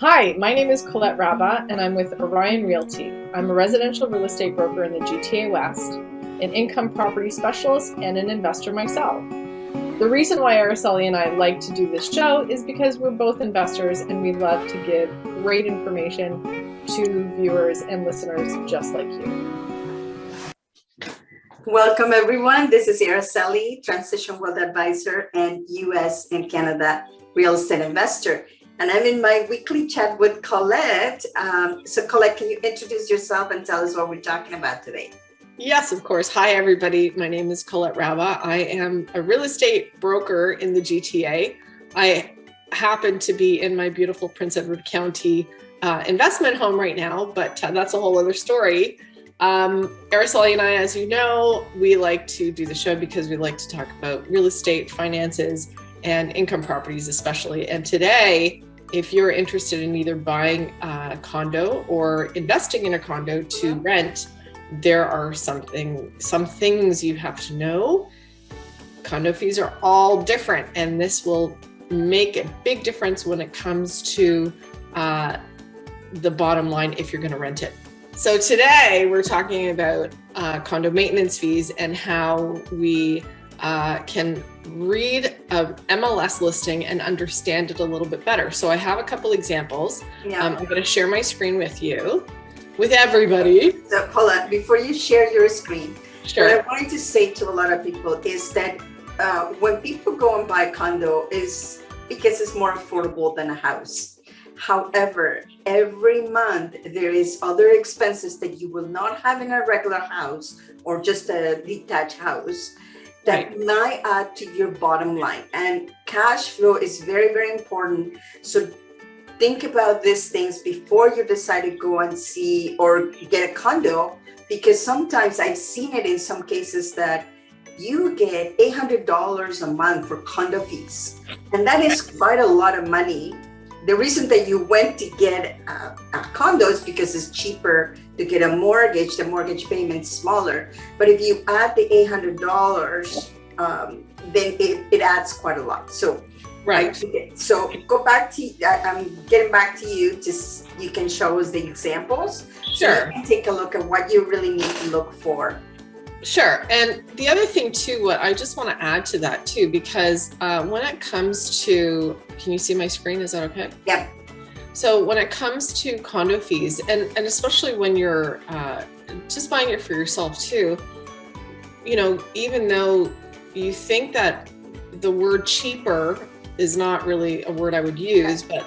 Hi, my name is Colette Rabba, and I'm with Orion Realty. I'm a residential real estate broker in the GTA West, an income property specialist, and an investor myself. The reason why Araceli and I like to do this show is because we're both investors and we love to give great information to viewers and listeners just like you. Welcome, everyone. This is Araceli, Transition Wealth Advisor and US and Canada real estate investor. And I'm in my weekly chat with Colette. So Colette, can you introduce yourself and tell us what we're talking about today? Yes, of course. Hi, everybody. My name is Colette Rabba. I am a real estate broker in the GTA. I happen to be in my beautiful Prince Edward County investment home right now, but that's a whole other story. Araceli and I, as you know, we like to do the show because we like to talk about real estate, finances, and income properties especially. And today, if you're interested in either buying a condo or investing in a condo to rent, there are some things you have to know. Condo fees are all different, and this will make a big difference when it comes to the bottom line if you're going to rent it. So today we're talking about condo maintenance fees and how we can read a MLS listing and understand it a little bit better. So I have a couple examples. Yeah. I'm going to share my screen with you, with everybody. So Colette, before you share your screen, Sure. what I wanted to say to a lot of people is that when people go and buy a condo is because it's more affordable than a house. However, every month there is other expenses that you will not have in a regular house or just a detached house that might add to your bottom line. And cash flow is very, very important. So think about these things before you decide to go and see or get a condo, because sometimes I've seen it in some cases that you get $800 a month for condo fees. And that is quite a lot of money. The reason that you went to get a condo is because it's cheaper to get a mortgage, the mortgage payment's smaller. But if you add the $800, then it adds quite a lot. So, Right. So go back to, I'm getting back to you, just you can show us the examples. Sure. So you can take a look at what you really need to look for. Sure. And the other thing too, what I just want to add to that too, because when it comes to, can you see my screen? Is that okay? Yeah. So when it comes to condo fees, and especially when you're just buying it for yourself too, you know, even though you think that the word cheaper is not really a word I would use, but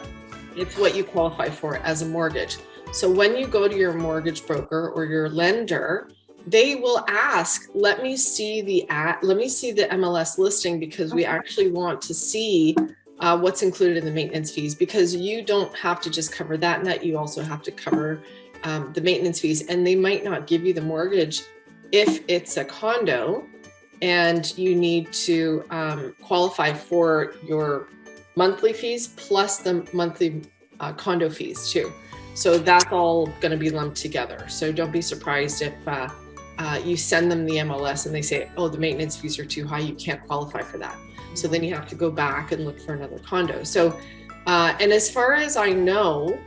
it's what you qualify for as a mortgage. So when you go to your mortgage broker or your lender, they will ask, let me see the MLS listing, because we actually want to see what's included in the maintenance fees, because you don't have to just cover that net, you also have to cover the maintenance fees. And they might not give you the mortgage if it's a condo and you need to qualify for your monthly fees plus the monthly condo fees too. So that's all going to be lumped together. So don't be surprised if you send them the MLS and they say, oh, the maintenance fees are too high, you can't qualify for that. So then you have to go back and look for another condo. So, and as far as I know,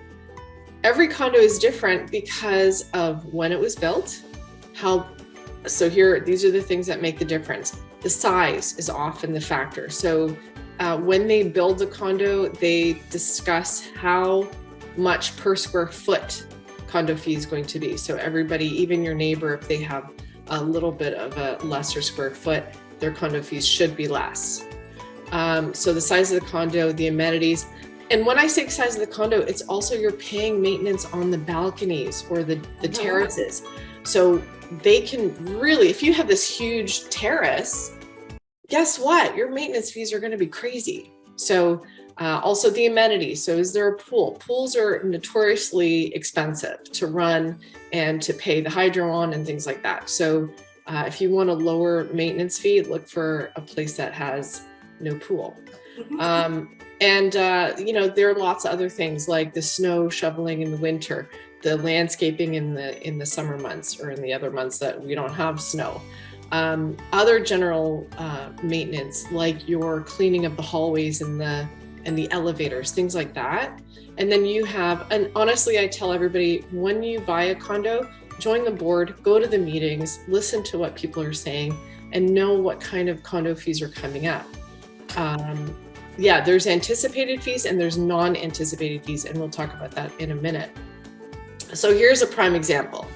every condo is different because of when it was built, so here, these are the things that make the difference. The size is often the factor. So when they build a condo, they discuss how much per square foot condo fee is going to be. So everybody, even your neighbor, if they have a little bit of a lesser square foot, their condo fees should be less. So the size of the condo, the amenities, and when I say size of the condo, it's also you're paying maintenance on the balconies or the terraces. So they can really, if you have this huge terrace, guess what? Your maintenance fees are going to be crazy. So also the amenities. So is there a pool? Pools are notoriously expensive to run and to pay the hydro on and things like that. So if you want a lower maintenance fee, look for a place that has no pool. And you know, there are lots of other things like the snow shoveling in the winter, the landscaping in the summer months or in the other months that we don't have snow. Other general maintenance, like your cleaning of the hallways and and the elevators, things like that. And then you have, and honestly, I tell everybody, when you buy a condo, join the board, go to the meetings, listen to what people are saying, and know what kind of condo fees are coming up. Yeah, there's anticipated fees and there's non-anticipated fees, and we'll talk about that in a minute. So here's a prime example.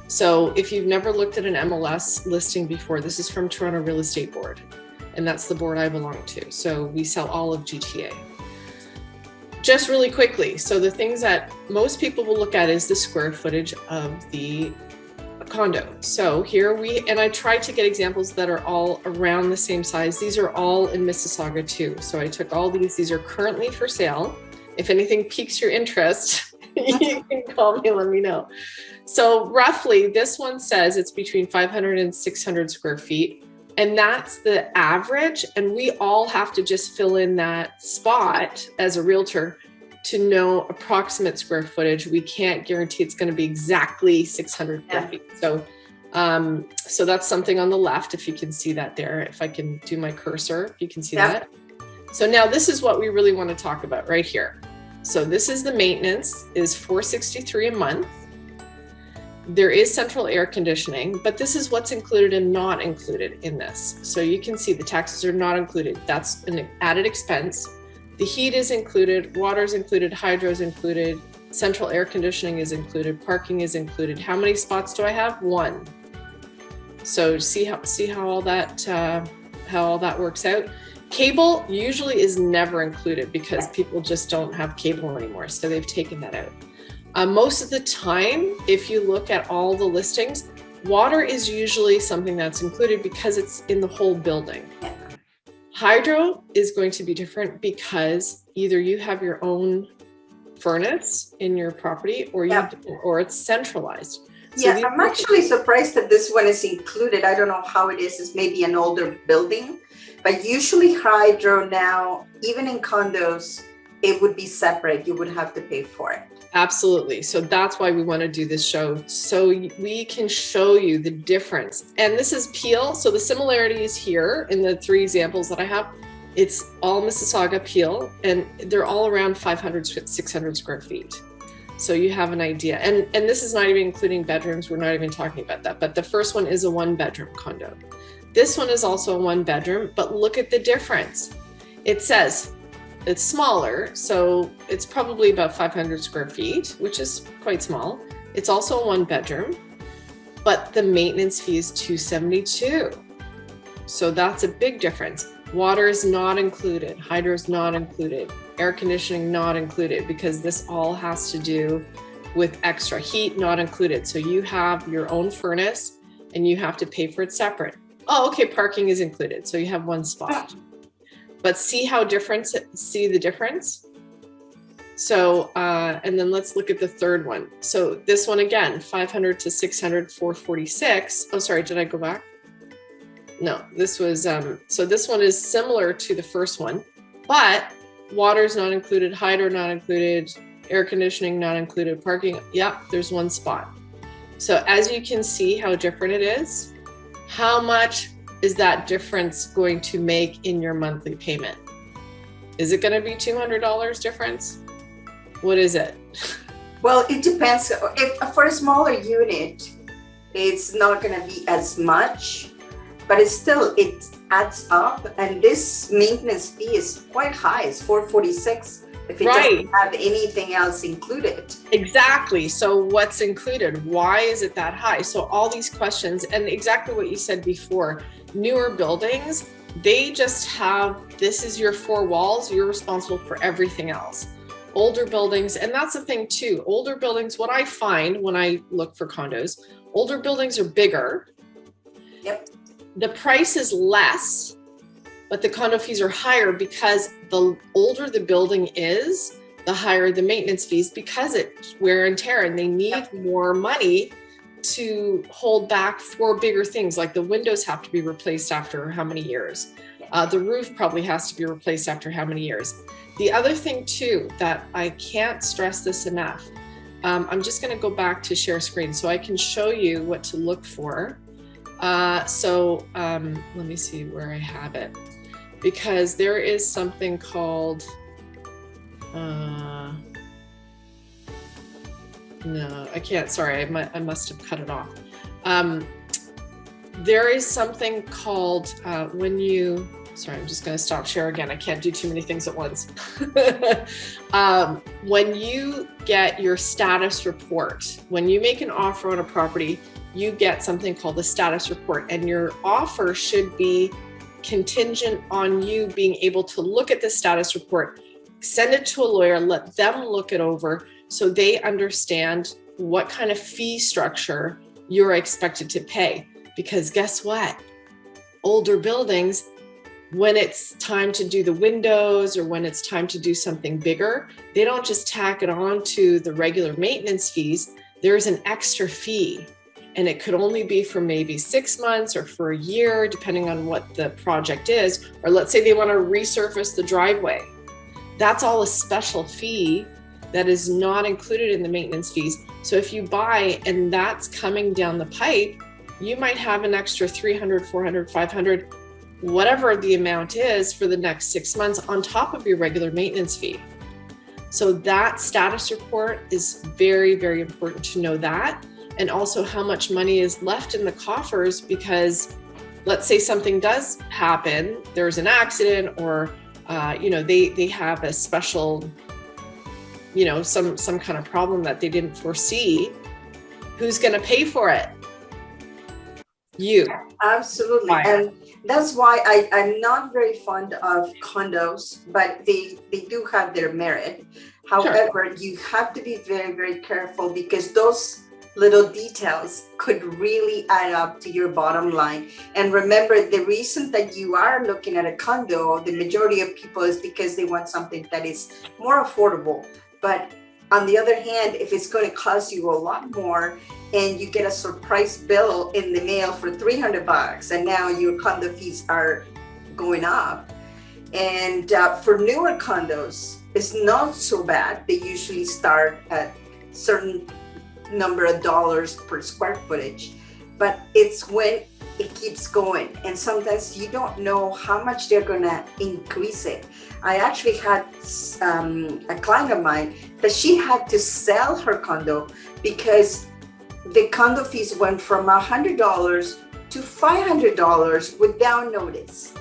So if you've never looked at an MLS listing before, this is from Toronto Real Estate Board, and that's the board I belong to. So we sell all of GTA. Just really quickly, so the things that most people will look at is the square footage of the condo. So here and I tried to get examples that are all around the same size. These are all in Mississauga too. So I took all these are currently for sale. If anything piques your interest, you can call me and let me know. So roughly this one says it's between 500 and 600 square feet. And that's the average. And we all have to just fill in that spot as a realtor to know approximate square footage. We can't guarantee it's going to be exactly 600 square feet. So, so that's something on the left, if you can see that there, if I can do my cursor, if you can see that. So now this is what we really want to talk about right here. So this is the maintenance is $463 a month. There is central air conditioning, but this is what's included and not included in this. So you can see the taxes are not included. That's an added expense. The heat is included, water is included, hydro is included, central air conditioning is included, parking is included. How many spots do I have? 1. So see how all that works out. Cable usually is never included because people just don't have cable anymore, so they've taken that out. Most of the time, if you look at all the listings, water is usually something that's included because it's in the whole building. Hydro is going to be different because either you have your own furnace in your property or or it's centralized. So I'm actually surprised that this one is included. I don't know how it is. It's maybe an older building, but usually hydro now, even in condos, it would be separate. You would have to pay for it. Absolutely. So that's why we want to do this show, so we can show you the difference. And this is Peel. So the similarity is here in the 3 examples that I have. It's all Mississauga Peel, and they're all around 500, 600 square feet. So you have an idea. And this is not even including bedrooms. We're not even talking about that. But the first one is a 1-bedroom condo. This one is also a 1-bedroom, but look at the difference. It says it's smaller, so it's probably about 500 square feet, which is quite small. It's also a 1-bedroom, but the maintenance fee is $272. So that's a big difference. Water is not included, hydro is not included, air conditioning not included, because this all has to do with extra heat not included. So you have your own furnace and you have to pay for it separate. Oh, okay, parking is included, so you have 1 spot. But see the difference? So, and then let's look at the third one. So this one again, 500 to 600, 446. Oh, sorry, did I go back? No, this was, so this one is similar to the first one, but water is not included, hydro not included, air conditioning not included, parking, there's 1 spot. So as you can see how different it is, how much is that difference going to make in your monthly payment? Is it going to be $200 difference? What is it? Well, it depends. If for a smaller unit, it's not going to be as much, but it adds up. And this maintenance fee is quite high. It's $446 if it doesn't have anything else included. Exactly. So what's included? Why is it that high? So all these questions, and exactly what you said before, newer buildings, they just have, this is your 4 walls, you're responsible for everything else. Older buildings, and that's the thing too, older buildings, what I find when I look for condos, older buildings are bigger. Yep. The price is less, but the condo fees are higher because the older the building is, the higher the maintenance fees, because it's wear and tear, and they need more money to hold back for bigger things, like the windows have to be replaced after how many years? The roof probably has to be replaced after how many years? The other thing too, that I can't stress this enough, I'm just going to go back to share screen so I can show you what to look for. Let me see where I have it, because there is something called, Uh, no, I can't. Sorry, I must have cut it off. There is something called when you. Sorry, I'm just going to stop share again. I can't do too many things at once. When you get your status report, when you make an offer on a property, you get something called the status report, and your offer should be contingent on you being able to look at the status report, send it to a lawyer, let them look it over so they understand what kind of fee structure you're expected to pay. Because guess what? Older buildings, when it's time to do the windows or when it's time to do something bigger, they don't just tack it on to the regular maintenance fees. There's an extra fee, and it could only be for maybe 6 months or for a year, depending on what the project is. Or let's say they want to resurface the driveway. That's all a special fee that is not included in the maintenance fees. So if you buy and that's coming down the pipe, you might have an extra 300, 400, 500, whatever the amount is for the next 6 months on top of your regular maintenance fee. So that status report is very, very important to know that. And also how much money is left in the coffers, because let's say something does happen, there's an accident, or they have a special, some kind of problem that they didn't foresee. Who's going to pay for it? You. Absolutely. Buyer. And that's why I'm not very fond of condos, but they do have their merit. However, You have to be very, very careful, because those little details could really add up to your bottom line. And remember, the reason that you are looking at a condo, the majority of people, is because they want something that is more affordable. But on the other hand, if it's going to cost you a lot more and you get a surprise bill in the mail for $300 and now your condo fees are going up. And for newer condos, it's not so bad. They usually start at certain number of dollars per square footage, but it's when it keeps going. And sometimes you don't know how much they're gonna increase it. I actually had a client of mine that she had to sell her condo because the condo fees went from $100 to $500 without notice.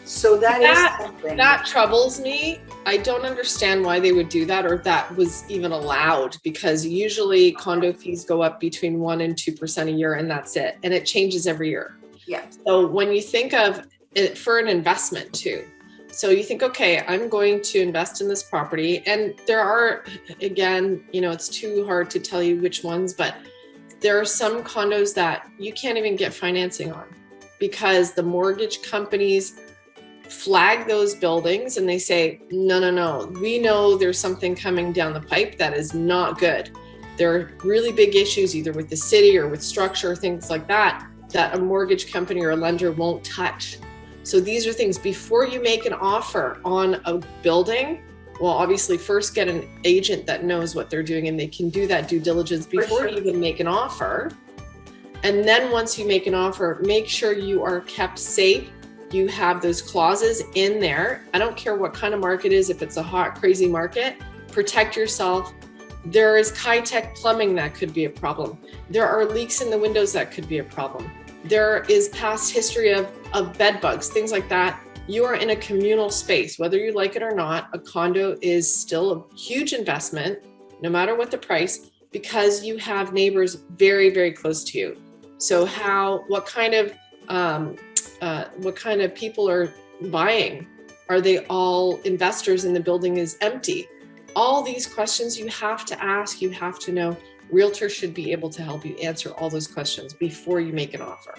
So that troubles me. I don't understand why they would do that, or if that was even allowed, because usually condo fees go up between 1% and 2% a year, and that's it. And it changes every year. Yeah. So when you think of it for an investment too, so you think, okay, I'm going to invest in this property, and there are, again, it's too hard to tell you which ones, but there are some condos that you can't even get financing on because the mortgage companies flag those buildings and they say, no, we know there's something coming down the pipe that is not good. There are really big issues either with the city or with structure, things like that a mortgage company or a lender won't touch. So these are things before you make an offer on a building. Well, obviously first get an agent that knows what they're doing and they can do that due diligence before you even make an offer. And then once you make an offer, make sure you are kept safe. You have those clauses in there. I don't care what kind of market it is. If it's a hot, crazy market, protect yourself. There is high-tech plumbing that could be a problem. There are leaks in the windows that could be a problem. There is past history of bed bugs, things like that. You are in a communal space, whether you like it or not. A condo is still a huge investment, no matter what the price, because you have neighbors very, very close to you. So what kind of people are buying? Are they all investors and the building is empty? All these questions you have to ask, you have to know. Realtors should be able to help you answer all those questions before you make an offer.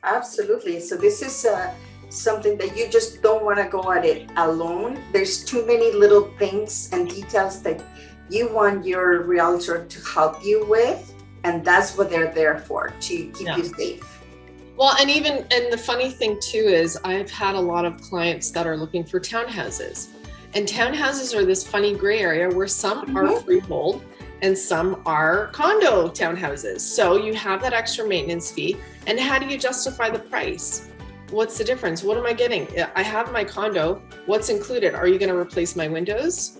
Absolutely. So this is something that you just don't want to go at it alone. There's too many little things and details that you want your realtor to help you with. And that's what they're there for, to keep you safe. Well, and the funny thing too is I've had a lot of clients that are looking for townhouses, and townhouses are this funny gray area where some are freehold and some are condo townhouses. So you have that extra maintenance fee, and how do you justify the price? what's the difference? What am I getting? I have my condo. What's included? Are you going to replace my windows?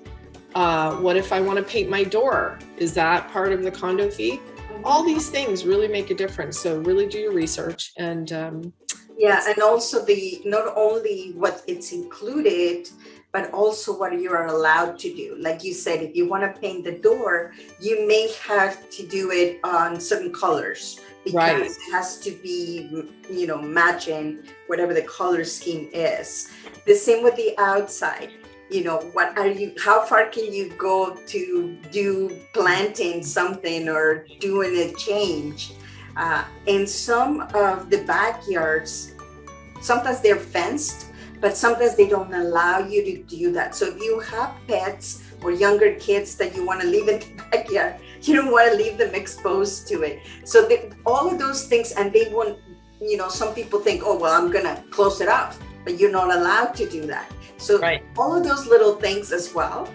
What if I want to paint my door? Is that part of the condo fee? All these things really make a difference. So really do your research. And yeah, and also not only what it's included, but also what you are allowed to do. Like you said, if you want to paint the door, you may have to do it on certain colors because right. it has to be, matching whatever the color scheme is. The same with the outside. How far can you go to do planting something or doing a change? In some of the backyards, sometimes they're fenced, but sometimes they don't allow you to do that. So if you have pets or younger kids that you want to leave in the backyard, you don't want to leave them exposed to it. So all of those things, and they won't, some people think, oh, well, I'm going to close it off, but you're not allowed to do that. So right. All of those little things as well.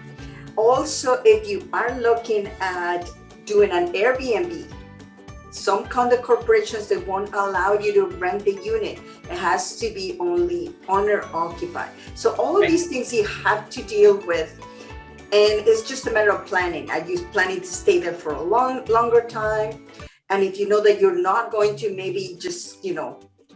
Also, if you are looking at doing an Airbnb, some condo corporations, they won't allow you to rent the unit. It has to be only owner occupied. So all of right. These things you have to deal with. And it's just a matter of planning. Are you planning to stay there for a longer time? And if you know that you're not going to, maybe just,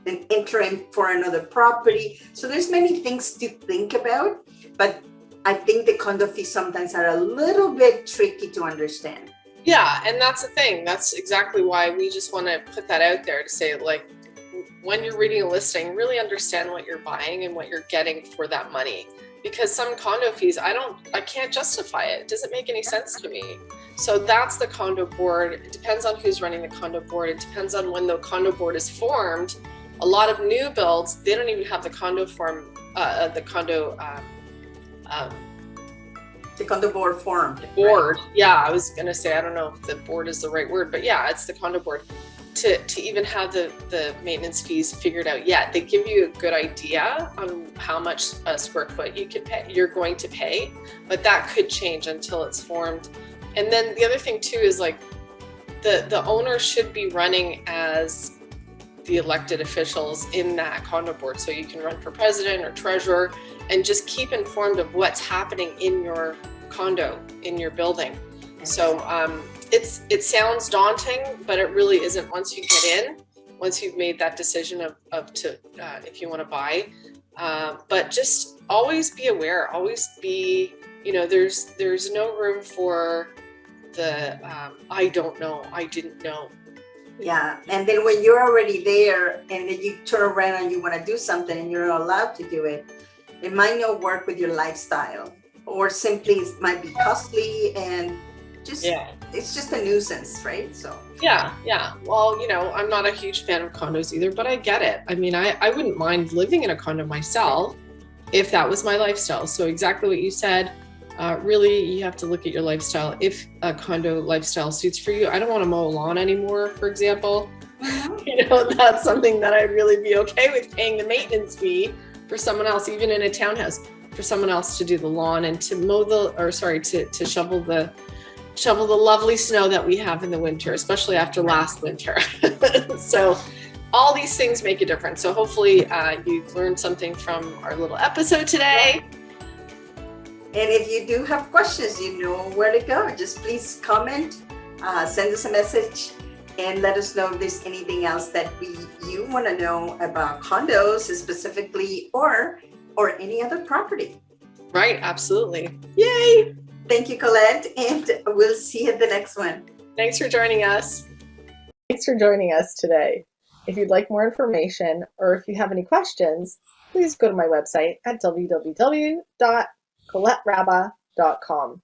an interim for another property. So there's many things to think about, but I think the condo fees sometimes are a little bit tricky to understand. Yeah, and that's the thing. That's exactly why we just want to put that out there to say, like, when you're reading a listing, really understand what you're buying and what you're getting for that money. Because some condo fees, I can't justify it. It doesn't make any sense to me. So that's the condo board. It depends on who's running the condo board. It depends on when the condo board is formed. A lot of new builds, they don't even have the condo board formed. Board, right? Yeah, I was gonna say, I don't know if the board is the right word, but yeah, it's the condo board. To even have the maintenance fees figured out yet. They give you a good idea on how much a square foot you're going to pay, but that could change until it's formed. And then the other thing too is, like, the owner should be running as the elected officials in that condo board. So you can run for president or treasurer and just keep informed of what's happening in your condo, in your building. So it sounds daunting, but it really isn't once you get in, once you've made that decision of if you want to buy. But just always be aware, always be, there's no room for the I don't know, I didn't know. Yeah, and then when you're already there and then you turn around and you want to do something and you're not allowed to do it, it might not work with your lifestyle, or simply it might be costly and just it's just a nuisance, right? So yeah. Well, I'm not a huge fan of condos either, but I get it. I mean, I wouldn't mind living in a condo myself if that was my lifestyle. So exactly what you said. Really, you have to look at your lifestyle. If a condo lifestyle suits for you, I don't want to mow a lawn anymore, for example. That's something that I'd really be okay with paying the maintenance fee for someone else, even in a townhouse, for someone else to do the lawn and to to shovel the lovely snow that we have in the winter, especially after last winter. So all these things make a difference. So hopefully you've learned something from our little episode today. And if you do have questions, you know where to go. Just please comment, send us a message, and let us know if there's anything else that you want to know about condos specifically, or any other property. Right, absolutely. Yay! Thank you, Colette, and we'll see you at the next one. Thanks for joining us. Thanks for joining us today. If you'd like more information, or if you have any questions, please go to my website at www.coletterabba.com.